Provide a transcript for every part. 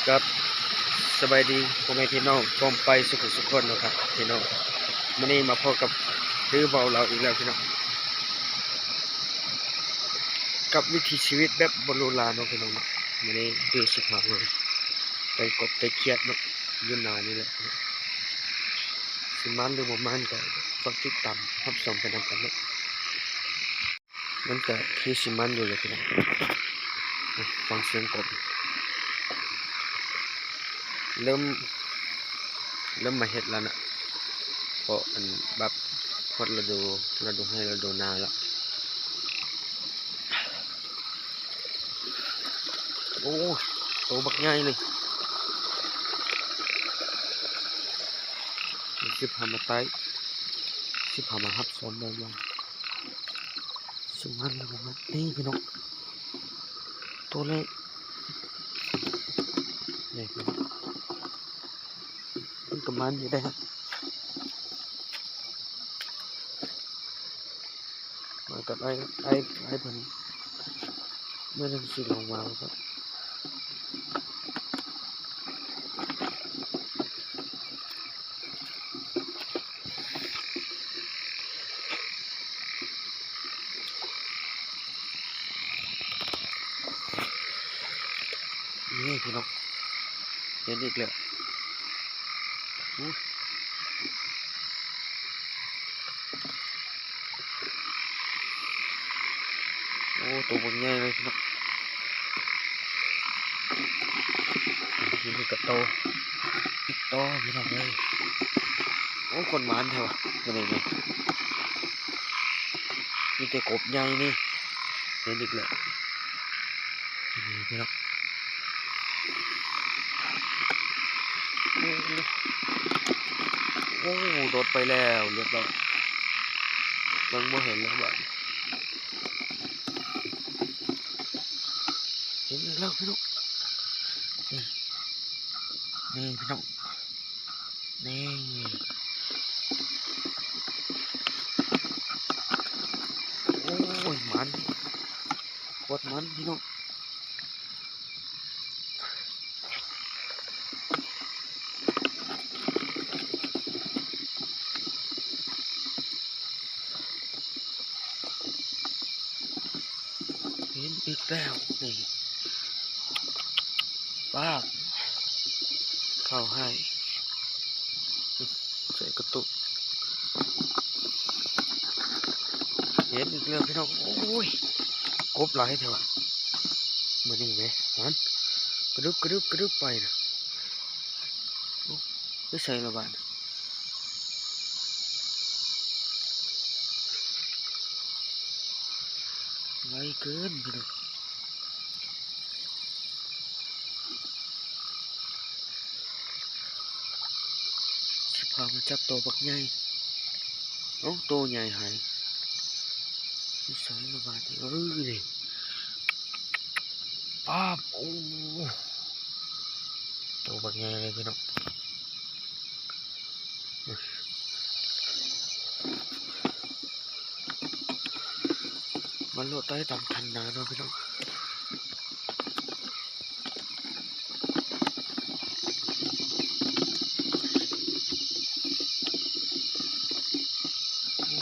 กับสบายดีพ่อแม่พี่น้องพร้อมไปสุขสุขคนนะครับพี่น้องวันนี้มาพบกับรื้อเบาเราอีกแล้วพี่น้องกับวิถีชีวิตแบบโบราณเนาะพี่น้องวันนี้ดื้อสุภาพเลยไปกบไปเครียดเนาะยืนหนานี่แหละสิมันหรือบ่มันก็ฟังติดตามรับชมไปนำกันเนาะมันก็คือสิมันอยู่เลยพี่น้องฟังเสียงกบเริ่มมาเฮ็ดแล้วนะเพราะอันแบบพอฤดูให้ฤดูหนาวแล้วโอ้โตบักใหญ่เลยสิพามาไต่สิพามาฮับซ้อมได้ยังสุมันเลยมันนี่พี่น้องตัวเล็กนี่พี่น้องมันกับมันอยู่ได้ครับมากับไอ้เพิ่นเมื่อนั้นสิลงมาครับนี่พี่น้องเห็นอีกแล้วโอ้ตัวบักใหญ่เลยพี่น้องนี่กระโตอีกโตพี่น้องเลยโอ้คนมันเถอะวันนี้เนี่ยมีแต่กบใหญ่นี่เห็นอีกแล้วนี่พี่น้องโอ้โดดไปแล้วเรียบร้อยมันไม่เห็นแล้วบ้านเห็นแล้วพี่น้องนี่พี่น้องนี่โอ้ยมันโคตรมันพี่น้องเห็นอีกแล้วนี่ป้าเข้าให้ใส่กระตุกเห็นอีกแล้วพี่น้องโอ้ยกบหลายเถอะมันนี่ไหมมันกระดึบไปนะไม่ใส่ละบ้านไวเกินพี่น้องสิพามาจับตัวบักใหญ่โอ้ตัวใหญ่หายไม่ใส่ละบ้านนี่ป้าบโอ้ตัวบักใหญ่เลยพี่น้องมันโลดใต้ตามทันนาเนาะพี่น้องโอ้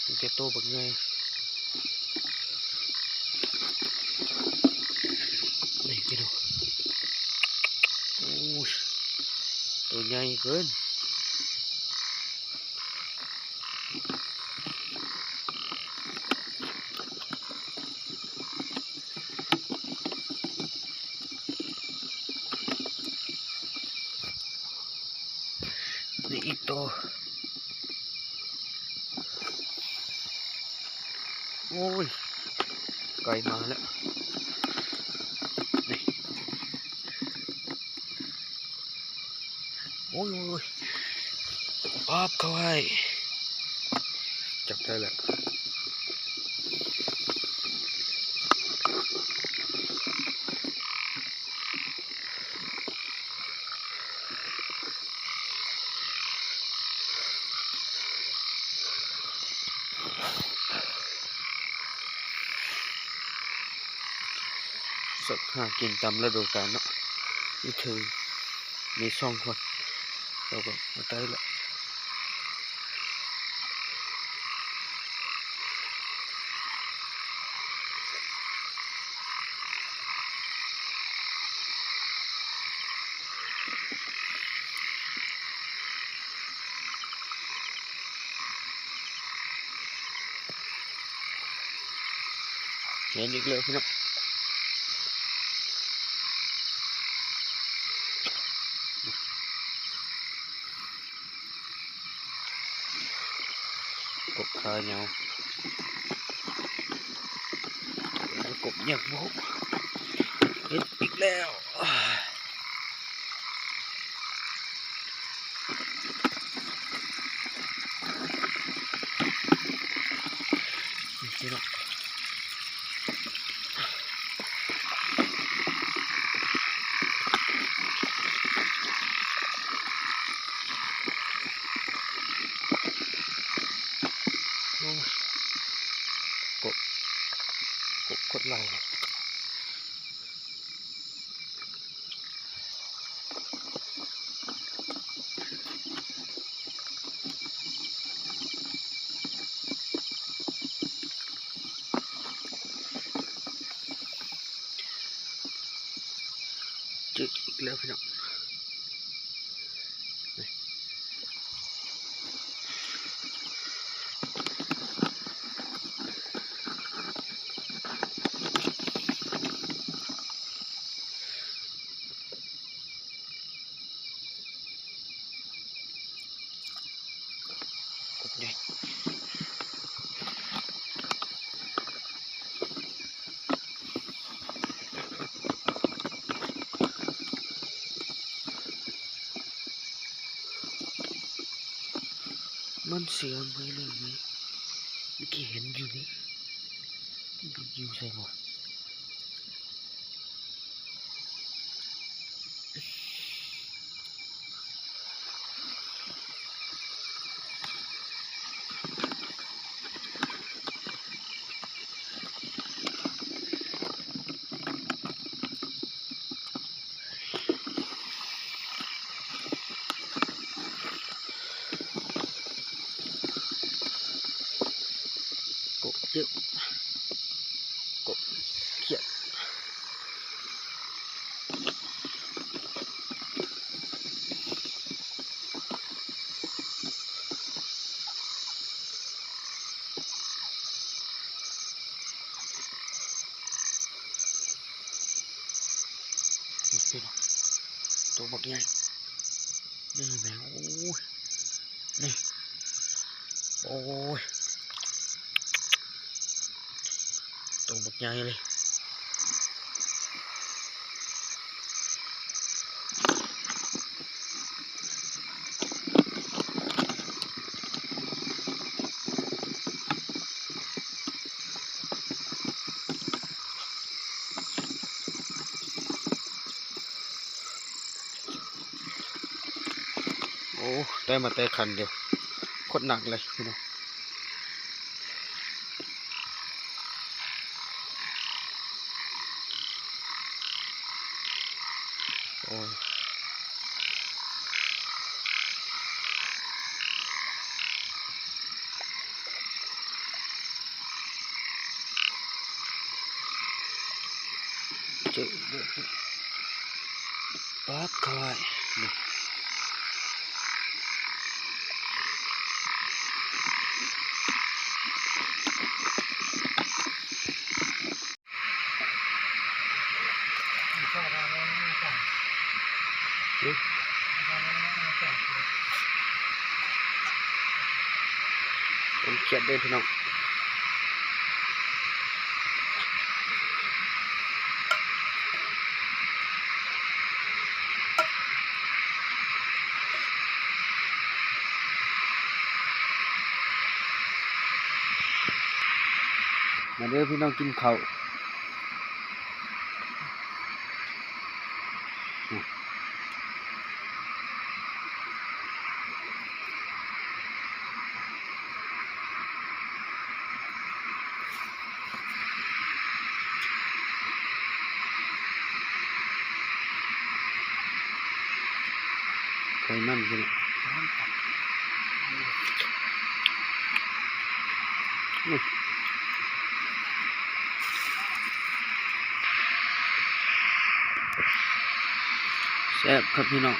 มันจะโตบักใหญ่นี่พี่น้องโอ้ตัวใหญ่เกินนี่อีกตัวโอ้ยไก่มาแล้วนี่โอ้ยป๊าบเข้าให้จับได้แล้วสักหากินตามฤดูกาลเนาะ นี่ถึงมี2 คนเราก็มาใต้ละเห็นอีกเลยพี่น้องกบขาเหนียวกบยักษ์บุกเห็นอีกแล้วพี่น้องโอ้ยกบโคตรลายเลยเจออีกแล้วพี่น้องกบใหญ่มันเสือไหมเลยไหมเมื่อกี้เห็นอยู่นี่อยู่ใช่ไหมกบเยอะกบเขียดนี่พี่น้องตัวบักใหญ่นี่แมวโอ้ยนี่โอ้ยตัวบักใหญ่เลยโอ้ได้มาแต่คันเดียวโคตรหนักเลยพี่น้องโอ้ยเจอเยอะปลาคายนี่ผมเขียดได้พี่น้องมาเด้อพี่น้องกินข้าว ไขมันพี่น้องอื้อแซ่บครับพี่น้อง